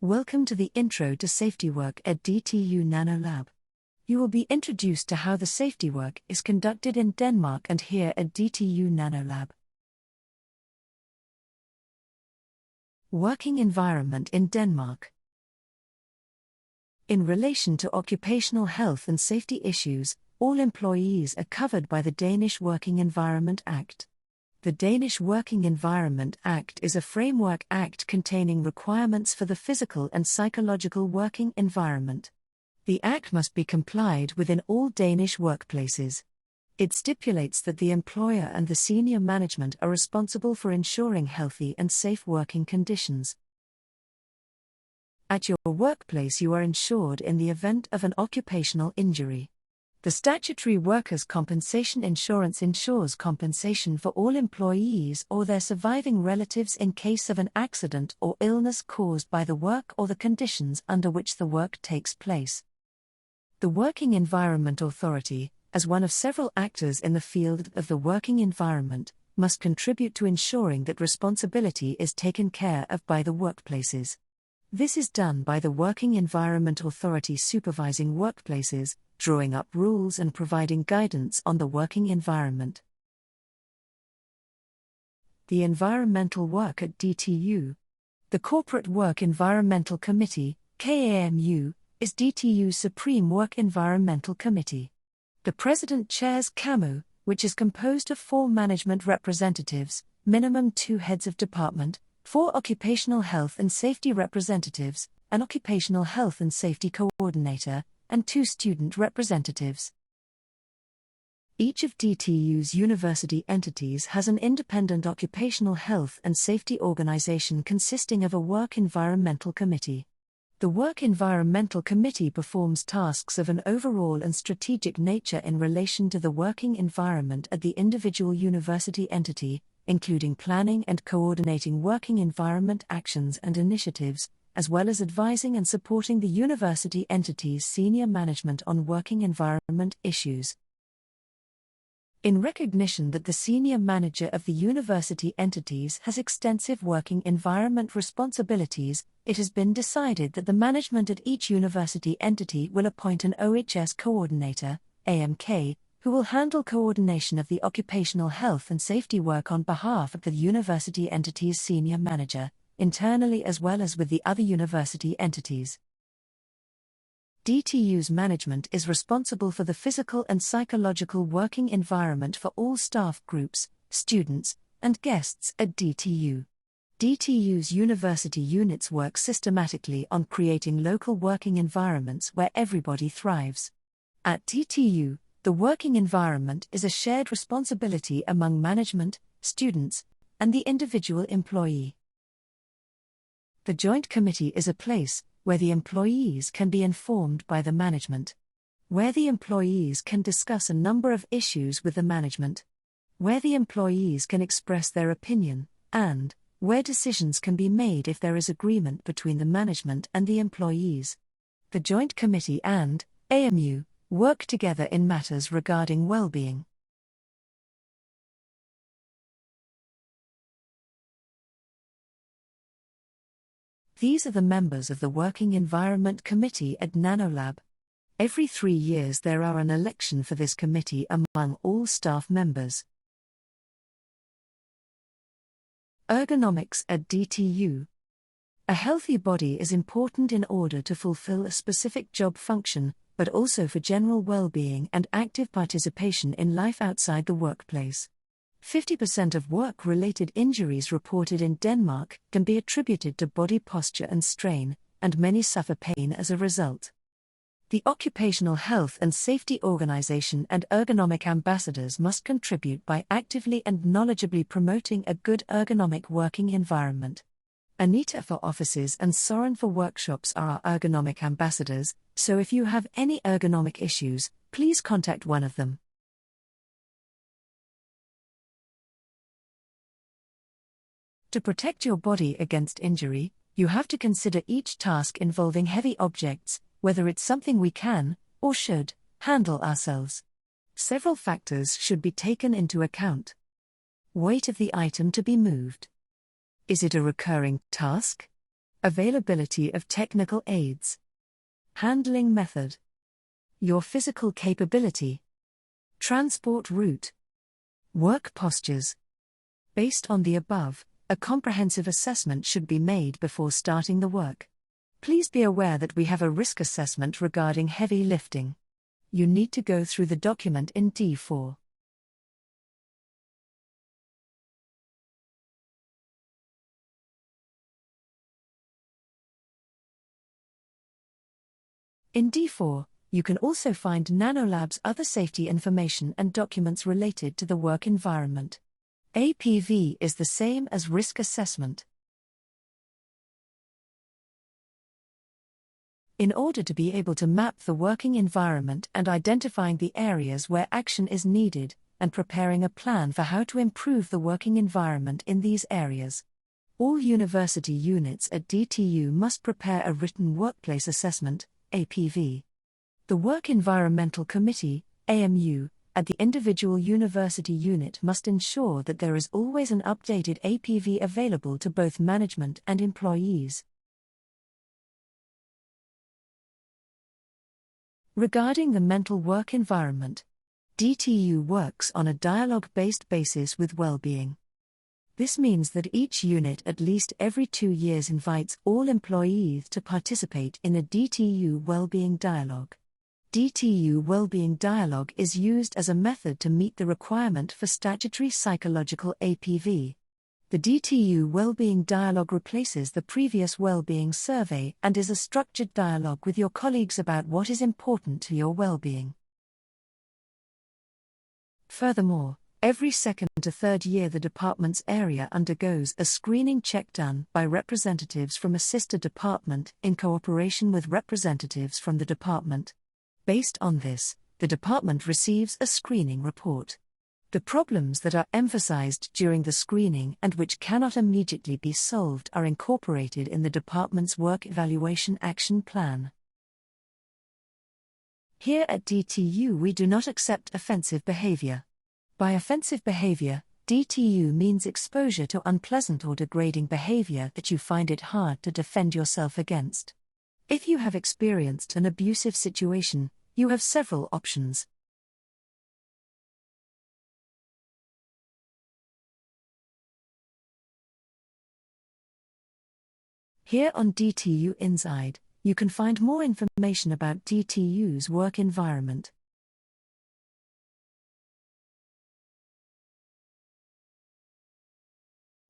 Welcome to the Intro to Safety Work at DTU Nanolab. You will be introduced to how the safety work is conducted in Denmark and here at DTU Nanolab. Working environment in Denmark. In relation to occupational health and safety issues, all employees are covered by the Danish Working Environment Act. The Danish Working Environment Act is a framework act containing requirements for the physical and psychological working environment. The act must be complied with in all Danish workplaces. It stipulates that the employer and the senior management are responsible for ensuring healthy and safe working conditions. At your workplace, you are insured in the event of an occupational injury. The statutory workers' compensation insurance ensures compensation for all employees or their surviving relatives in case of an accident or illness caused by the work or the conditions under which the work takes place. The Working Environment Authority, as one of several actors in the field of the working environment, must contribute to ensuring that responsibility is taken care of by the workplaces. This is done by the Working Environment Authority supervising workplaces, drawing up rules and providing guidance on the working environment. The environmental work at DTU. The Corporate Work Environmental Committee, KAMU, is DTU's Supreme Work Environmental Committee. The President chairs KAMU, which is composed of 4 management representatives, minimum 2 heads of department, 4 occupational health and safety representatives, an occupational health and safety coordinator, and 2 student representatives. Each of DTU's university entities has an independent occupational health and safety organization consisting of a Work Environmental Committee. The Work Environmental Committee performs tasks of an overall and strategic nature in relation to the working environment at the individual university entity, including planning and coordinating working environment actions and initiatives, as well as advising and supporting the university entity's senior management on working environment issues. In recognition that the senior manager of the university entities has extensive working environment responsibilities, it has been decided that the management at each university entity will appoint an OHS coordinator, AMK, who will handle coordination of the occupational health and safety work on behalf of the university entity's senior manager, internally as well as with the other university entities. DTU's management is responsible for the physical and psychological working environment for all staff groups, students, and guests at DTU. DTU's university units work systematically on creating local working environments where everybody thrives. At DTU, the working environment is a shared responsibility among management, students, and the individual employee. The Joint Committee is a place where the employees can be informed by the management, where the employees can discuss a number of issues with the management, where the employees can express their opinion, and where decisions can be made if there is agreement between the management and the employees. The Joint Committee and AMU work together in matters regarding well-being. These are the members of the Working Environment Committee at Nanolab. Every 3 years there are an election for this committee among all staff members. Ergonomics at DTU. A healthy body is important in order to fulfill a specific job function, but also for general well-being and active participation in life outside the workplace. 50% of work-related injuries reported in Denmark can be attributed to body posture and strain, and many suffer pain as a result. The Occupational Health and Safety Organization and ergonomic ambassadors must contribute by actively and knowledgeably promoting a good ergonomic working environment. Anita for offices and Soren for workshops are our ergonomic ambassadors, so if you have any ergonomic issues, please contact one of them. To protect your body against injury, you have to consider each task involving heavy objects, whether it's something we can, or should, handle ourselves. Several factors should be taken into account. Weight of the item to be moved. Is it a recurring task? Availability of technical aids. Handling method. Your physical capability. Transport route. Work postures. Based on the above, a comprehensive assessment should be made before starting the work. Please be aware that we have a risk assessment regarding heavy lifting. You need to go through the document in D4. In D4, you can also find Nanolab's other safety information and documents related to the work environment. APV is the same as risk assessment. In order to be able to map the working environment and identifying the areas where action is needed, and preparing a plan for how to improve the working environment in these areas. All university units at DTU must prepare a written workplace assessment, APV. The Work Environmental Committee, AMU, at the individual university unit must ensure that there is always an updated APV available to both management and employees. Regarding the mental work environment, DTU works on a dialogue-based basis with well-being. This means that each unit at least every 2 years invites all employees to participate in a DTU well-being dialogue. DTU well-being dialogue is used as a method to meet the requirement for statutory psychological APV. The DTU well-being dialogue replaces the previous well-being survey and is a structured dialogue with your colleagues about what is important to your well-being. Furthermore, every second to third year the department's area undergoes a screening check done by representatives from a sister department in cooperation with representatives from the department. Based on this, the department receives a screening report. The problems that are emphasized during the screening and which cannot immediately be solved are incorporated in the department's work evaluation action plan. Here at DTU we do not accept offensive behavior. By offensive behavior, DTU means exposure to unpleasant or degrading behavior that you find it hard to defend yourself against. If you have experienced an abusive situation, you have several options. Here on DTU Inside, you can find more information about DTU's work environment.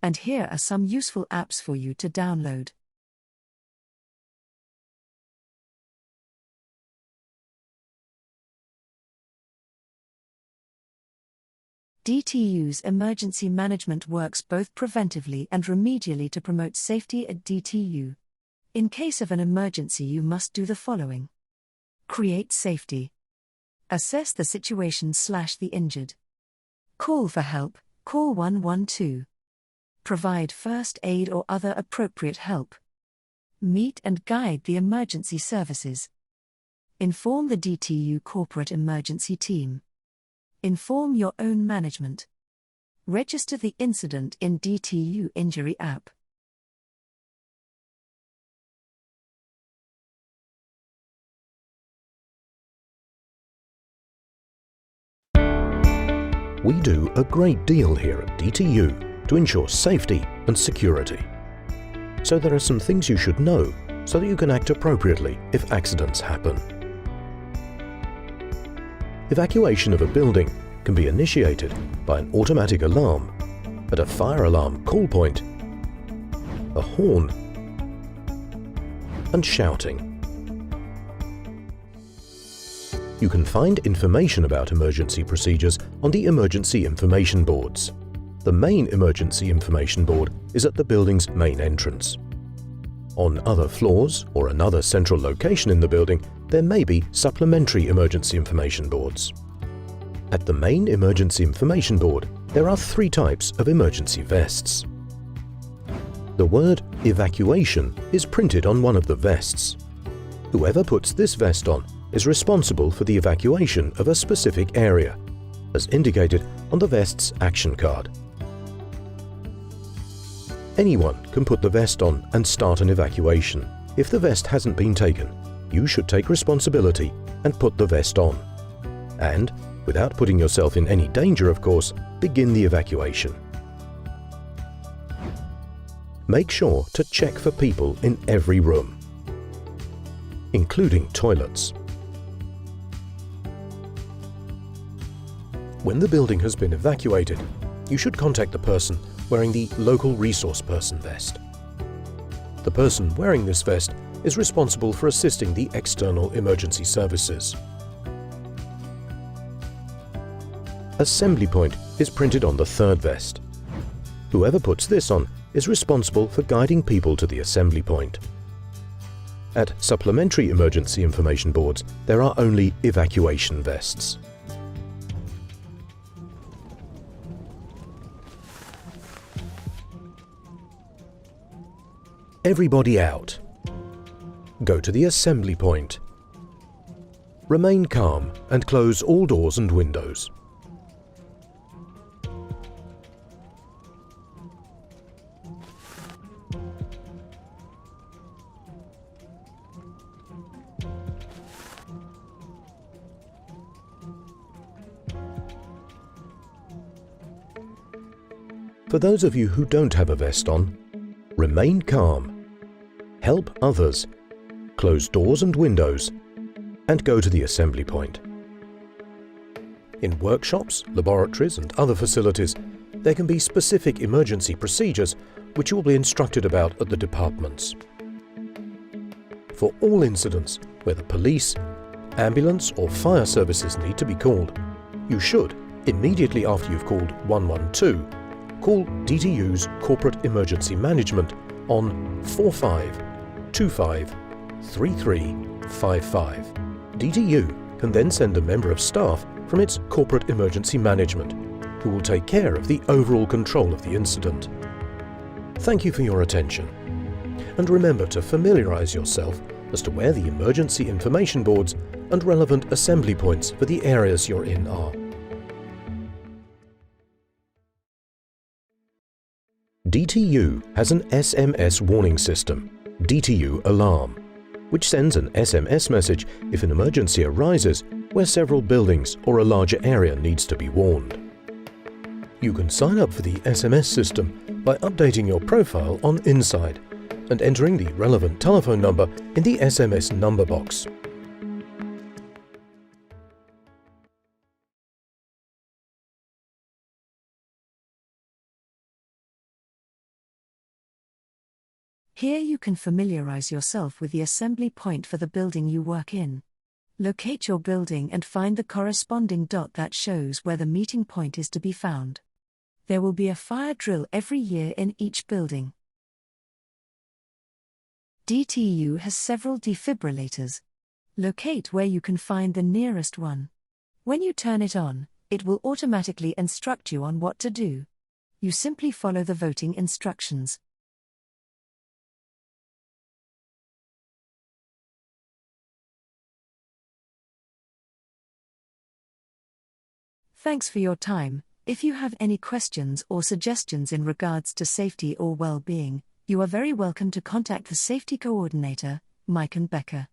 And here are some useful apps for you to download. DTU's emergency management works both preventively and remedially to promote safety at DTU. In case of an emergency, you must do the following: create safety, assess the situation / the injured, call for help, call 112, provide first aid or other appropriate help, meet and guide the emergency services, inform the DTU corporate emergency team, inform your own management, register the incident in DTU Injury app. We do a great deal here at DTU to ensure safety and security. So there are some things you should know so that you can act appropriately if accidents happen. Evacuation of a building can be initiated by an automatic alarm, at a fire alarm call point, a horn, and shouting. You can find information about emergency procedures on the emergency information boards. The main emergency information board is at the building's main entrance. On other floors or another central location in the building, there may be supplementary emergency information boards. At the main emergency information board, there are 3 types of emergency vests. The word evacuation is printed on one of the vests. Whoever puts this vest on is responsible for the evacuation of a specific area, as indicated on the vest's action card. Anyone can put the vest on and start an evacuation. If the vest hasn't been taken, you should take responsibility and put the vest on. And, without putting yourself in any danger of course, begin the evacuation. Make sure to check for people in every room, including toilets. When the building has been evacuated, you should contact the person wearing the local resource person vest. The person wearing this vest is responsible for assisting the external emergency services. Assembly point is printed on the third vest. Whoever puts this on is responsible for guiding people to the assembly point. At supplementary emergency information boards, there are only evacuation vests. Everybody out. Go to the assembly point. Remain calm and close all doors and windows. For those of you who don't have a vest on, remain calm, help others, close doors and windows, and go to the assembly point. In workshops, laboratories and other facilities, there can be specific emergency procedures which you will be instructed about at the departments. For all incidents where the police, ambulance or fire services need to be called, you should, immediately after you've called 112, call DTU's Corporate Emergency Management on 4525 3355. DTU can then send a member of staff from its Corporate Emergency Management, who will take care of the overall control of the incident. Thank you for your attention. And remember to familiarize yourself as to where the emergency information boards and relevant assembly points for the areas you're in are. DTU has an SMS warning system, DTU Alarm, which sends an SMS message if an emergency arises where several buildings or a larger area needs to be warned. You can sign up for the SMS system by updating your profile on Inside and entering the relevant telephone number in the SMS number box. Here you can familiarize yourself with the assembly point for the building you work in. Locate your building and find the corresponding dot that shows where the meeting point is to be found. There will be a fire drill every year in each building. DTU has several defibrillators. Locate where you can find the nearest one. When you turn it on, it will automatically instruct you on what to do. You simply follow the voting instructions. Thanks for your time. If you have any questions or suggestions in regards to safety or well-being, you are very welcome to contact the Safety Coordinator, Mike and Becker.